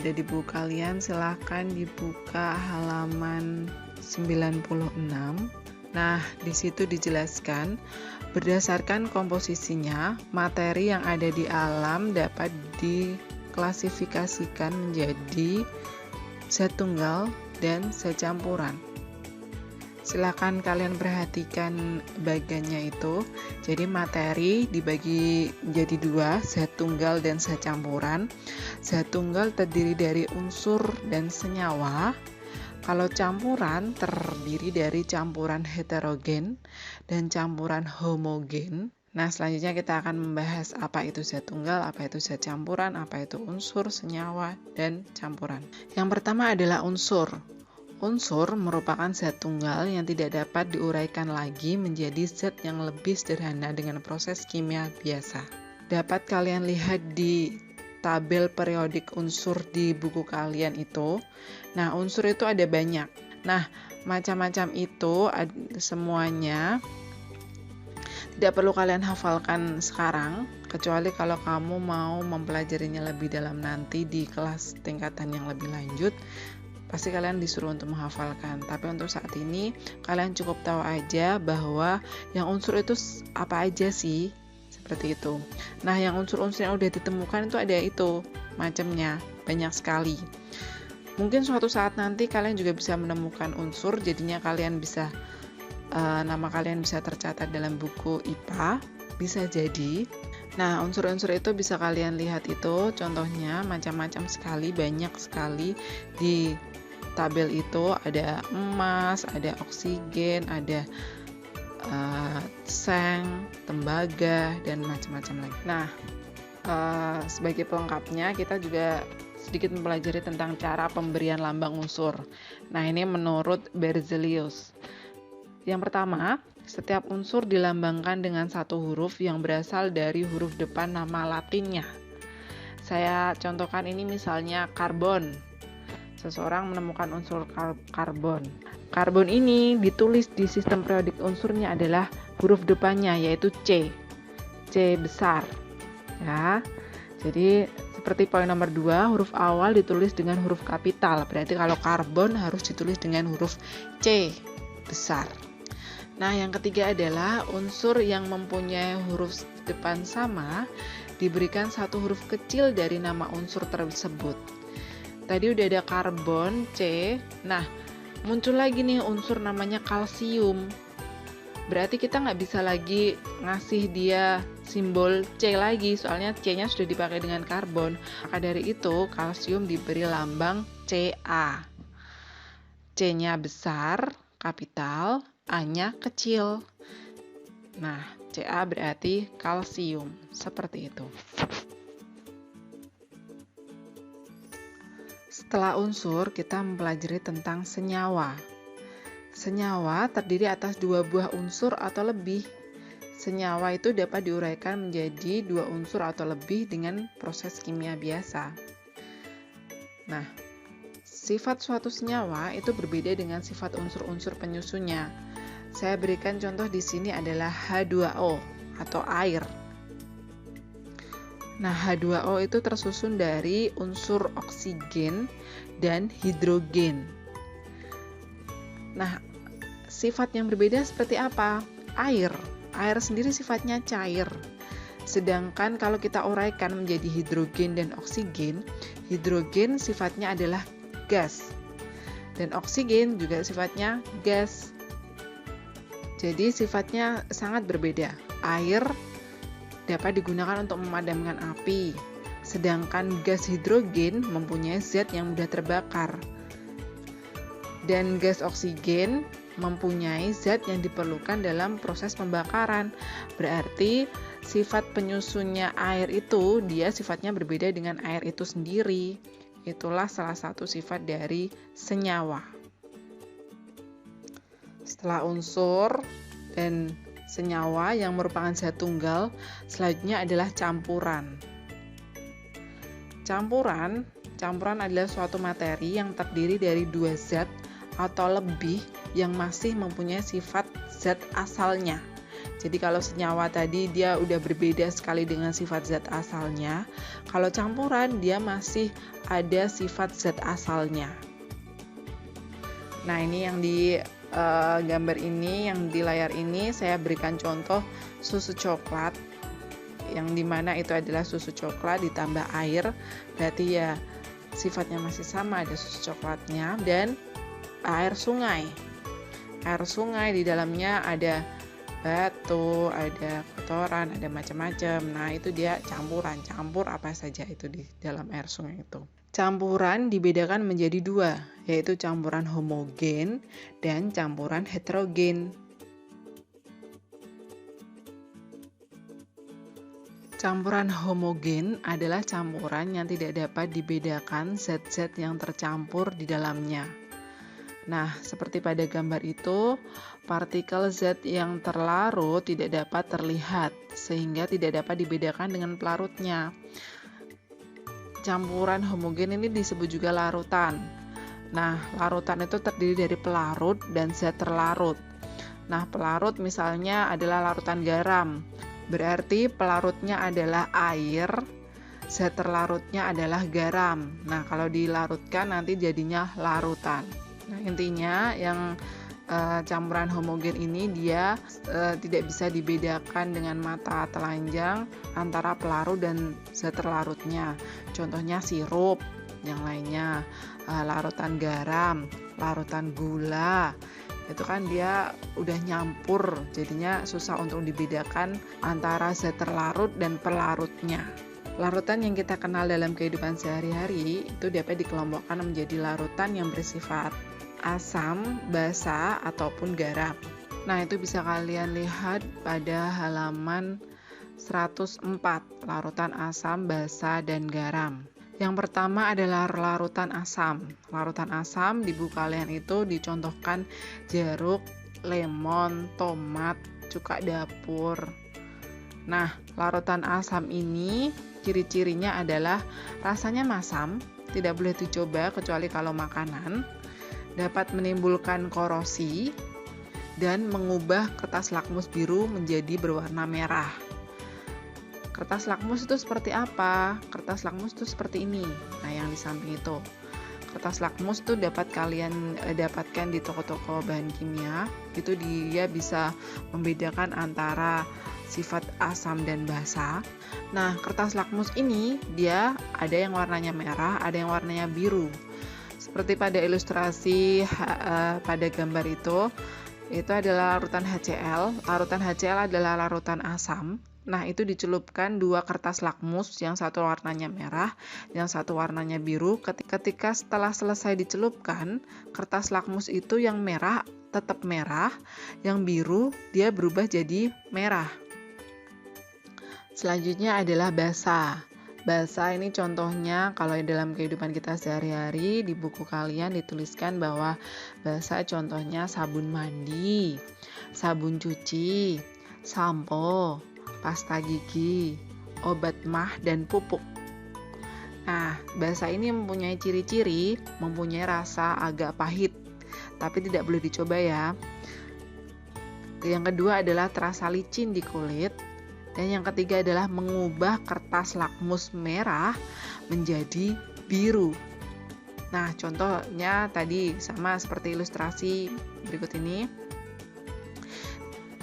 ada di buku kalian, silahkan dibuka halaman 96. Nah, di situ dijelaskan berdasarkan komposisinya, materi yang ada di alam dapat diklasifikasikan menjadi zat tunggal dan zat campuran. Silakan kalian perhatikan bagiannya itu. Jadi materi dibagi jadi dua, zat tunggal dan zat campuran. Zat tunggal terdiri dari unsur dan senyawa. Kalau campuran terdiri dari campuran heterogen dan campuran homogen. Nah, selanjutnya kita akan membahas apa itu zat tunggal, apa itu zat campuran, apa itu unsur, senyawa, dan campuran. Yang pertama adalah unsur. Unsur merupakan zat tunggal yang tidak dapat diuraikan lagi menjadi zat yang lebih sederhana dengan proses kimia biasa. Dapat kalian lihat di tabel periodik unsur di buku kalian itu. Nah, unsur itu ada banyak. Nah, macam-macam itu semuanya tidak perlu kalian hafalkan sekarang, kecuali kalau kamu mau mempelajarinya lebih dalam nanti di kelas tingkatan yang lebih lanjut. Pasti kalian disuruh untuk menghafalkan. Tapi untuk saat ini, kalian cukup tahu aja bahwa yang unsur itu apa aja sih, seperti itu. Nah, yang unsur-unsur yang udah ditemukan itu ada itu, macamnya, banyak sekali. Mungkin suatu saat nanti kalian juga bisa menemukan unsur, jadinya kalian bisa, nama kalian bisa tercatat dalam buku IPA, bisa jadi. Nah, unsur-unsur itu bisa kalian lihat itu, contohnya macam-macam sekali, banyak sekali di tabel itu. Ada emas, ada oksigen, ada seng, tembaga, dan macam-macam lagi. Nah, sebagai pelengkapnya kita juga sedikit mempelajari tentang cara pemberian lambang unsur. Nah, ini menurut Berzelius. Yang pertama, setiap unsur dilambangkan dengan satu huruf yang berasal dari huruf depan nama latinnya. Saya contohkan ini misalnya karbon. Seseorang menemukan unsur karbon. Karbon ini ditulis di sistem periodik unsurnya adalah huruf depannya, yaitu C. C besar. Ya. Jadi seperti poin nomor 2, huruf awal ditulis dengan huruf kapital. Berarti kalau karbon harus ditulis dengan huruf C besar. Nah, yang ketiga adalah unsur yang mempunyai huruf depan sama diberikan satu huruf kecil dari nama unsur tersebut. Tadi udah ada karbon, C. Nah, muncul lagi nih unsur namanya kalsium. Berarti kita nggak bisa lagi ngasih dia simbol C lagi, soalnya C-nya sudah dipakai dengan karbon. Maka dari itu, kalsium diberi lambang Ca. C-nya besar, kapital, A-nya kecil. Nah, Ca berarti kalsium, seperti itu. Setelah unsur, kita mempelajari tentang senyawa. Senyawa terdiri atas dua buah unsur atau lebih. Senyawa itu dapat diuraikan menjadi dua unsur atau lebih dengan proses kimia biasa. Nah, sifat suatu senyawa itu berbeda dengan sifat unsur-unsur penyusunnya. Saya berikan contoh di sini adalah H2O atau air. Nah, H2O itu tersusun dari unsur oksigen dan hidrogen. Nah, sifat yang berbeda seperti apa? Air sendiri sifatnya cair. Sedangkan kalau kita uraikan menjadi hidrogen dan oksigen, hidrogen sifatnya adalah gas. Dan oksigen juga sifatnya gas. Jadi sifatnya sangat berbeda. Air dapat digunakan untuk memadamkan api, sedangkan gas hidrogen mempunyai zat yang mudah terbakar. Dan gas oksigen mempunyai zat yang diperlukan dalam proses pembakaran. Berarti sifat penyusunnya air itu, dia sifatnya berbeda dengan air itu sendiri. Itulah salah satu sifat dari senyawa. Setelah unsur dan senyawa yang merupakan zat tunggal, selanjutnya adalah campuran. Campuran adalah suatu materi yang terdiri dari dua zat atau lebih yang masih mempunyai sifat zat asalnya. Jadi kalau senyawa tadi dia udah berbeda sekali dengan sifat zat asalnya, kalau campuran dia masih ada sifat zat asalnya. Nah, ini yang di gambar ini, yang di layar ini saya berikan contoh susu coklat, yang dimana itu adalah susu coklat ditambah air, berarti ya sifatnya masih sama, ada susu coklatnya, dan air sungai. Air sungai di dalamnya ada batu, ada kotoran, ada macam-macam. Nah, itu dia campuran, campur apa saja itu di dalam air sungai itu. Campuran dibedakan menjadi dua, yaitu campuran homogen dan campuran heterogen. Campuran homogen adalah campuran yang tidak dapat dibedakan zat-zat yang tercampur di dalamnya. Nah, seperti pada gambar itu, partikel zat yang terlarut tidak dapat terlihat, sehingga tidak dapat dibedakan dengan pelarutnya. Campuran homogen ini disebut juga larutan. Nah, larutan itu terdiri dari pelarut dan zat terlarut. Nah, pelarut misalnya adalah larutan garam, berarti pelarutnya adalah air, zat terlarutnya adalah garam. Nah, kalau dilarutkan nanti jadinya larutan. Nah, intinya yang campuran homogen ini dia tidak bisa dibedakan dengan mata telanjang antara pelarut dan zat terlarutnya. Contohnya sirup, yang lainnya larutan garam, larutan gula. Itu kan dia udah nyampur, jadinya susah untuk dibedakan antara zat terlarut dan pelarutnya. Larutan yang kita kenal dalam kehidupan sehari-hari itu dapat dikelompokkan menjadi larutan yang bersifat asam, basa, ataupun garam. Nah, itu bisa kalian lihat pada halaman 104, larutan asam, basa, dan garam. Yang pertama adalah larutan asam. Larutan asam di buku kalian itu dicontohkan jeruk, lemon, tomat, cuka dapur. Nah, larutan asam ini ciri-cirinya adalah rasanya masam, tidak boleh dicoba kecuali kalau makanan, dapat menimbulkan korosi, dan mengubah kertas lakmus biru menjadi berwarna merah. Kertas lakmus itu seperti apa? Kertas lakmus itu seperti ini. Nah, yang di samping itu. Kertas lakmus itu dapat kalian dapatkan di toko-toko bahan kimia. Itu dia bisa membedakan antara sifat asam dan basa. Nah, kertas lakmus ini dia ada yang warnanya merah, ada yang warnanya biru. Seperti pada ilustrasi pada gambar itu adalah larutan HCl. Larutan HCl adalah larutan asam. Nah, itu dicelupkan dua kertas lakmus, yang satu warnanya merah, yang satu warnanya biru. Ketika setelah selesai dicelupkan, kertas lakmus itu yang merah tetap merah, yang biru dia berubah jadi merah. Selanjutnya adalah basa. Basa ini contohnya kalau dalam kehidupan kita sehari-hari, di buku kalian dituliskan bahwa basa contohnya sabun mandi, sabun cuci, sampo, pasta gigi, obat mah, dan pupuk. Nah, basa ini mempunyai ciri-ciri, mempunyai rasa agak pahit, tapi tidak boleh dicoba ya. Yang kedua adalah terasa licin di kulit. Dan yang ketiga adalah mengubah kertas lakmus merah menjadi biru. Nah, contohnya tadi sama seperti ilustrasi berikut ini.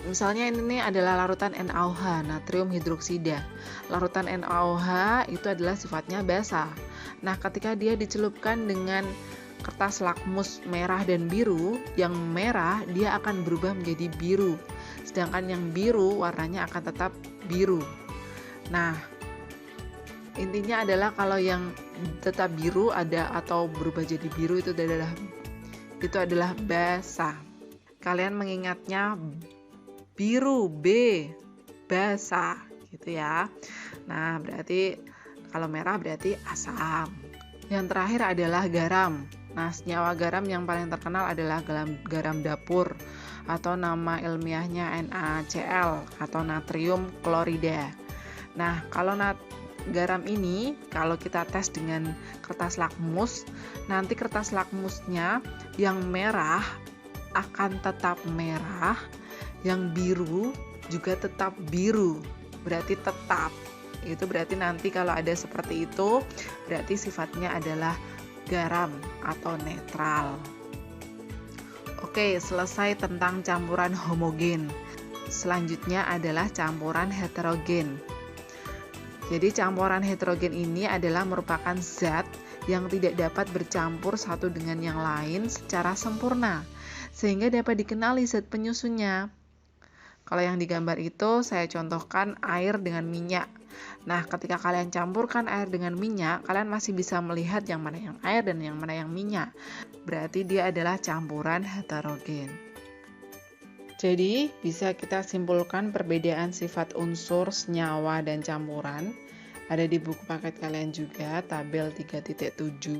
Misalnya ini adalah larutan NaOH, natrium hidroksida. Larutan NaOH itu adalah sifatnya basa. Nah, ketika dia dicelupkan dengan kertas lakmus merah dan biru, yang merah dia akan berubah menjadi biru. Sedangkan yang biru warnanya akan tetap biru. Nah, intinya adalah kalau yang tetap biru ada atau berubah jadi biru itu adalah basa. Kalian mengingatnya biru, B, basa gitu ya. Nah, berarti kalau merah berarti asam. Yang terakhir adalah garam. Nah, senyawa garam yang paling terkenal adalah garam dapur atau nama ilmiahnya NaCl atau natrium klorida. Nah, kalau garam ini kalau kita tes dengan kertas lakmus, nanti kertas lakmusnya yang merah akan tetap merah, yang biru juga tetap biru. Berarti tetap. Itu berarti nanti kalau ada seperti itu, berarti sifatnya adalah garam atau netral. Oke, selesai tentang campuran homogen. Selanjutnya adalah campuran heterogen. Jadi campuran heterogen ini adalah merupakan zat yang tidak dapat bercampur satu dengan yang lain secara sempurna, sehingga dapat dikenali zat penyusunnya. Kalau yang digambar itu saya contohkan air dengan minyak. Nah, ketika kalian campurkan air dengan minyak, kalian masih bisa melihat yang mana yang air dan yang mana yang minyak. Berarti dia adalah campuran heterogen. Jadi, bisa kita simpulkan perbedaan sifat unsur, senyawa, dan campuran. Ada di buku paket kalian juga, tabel 3.7.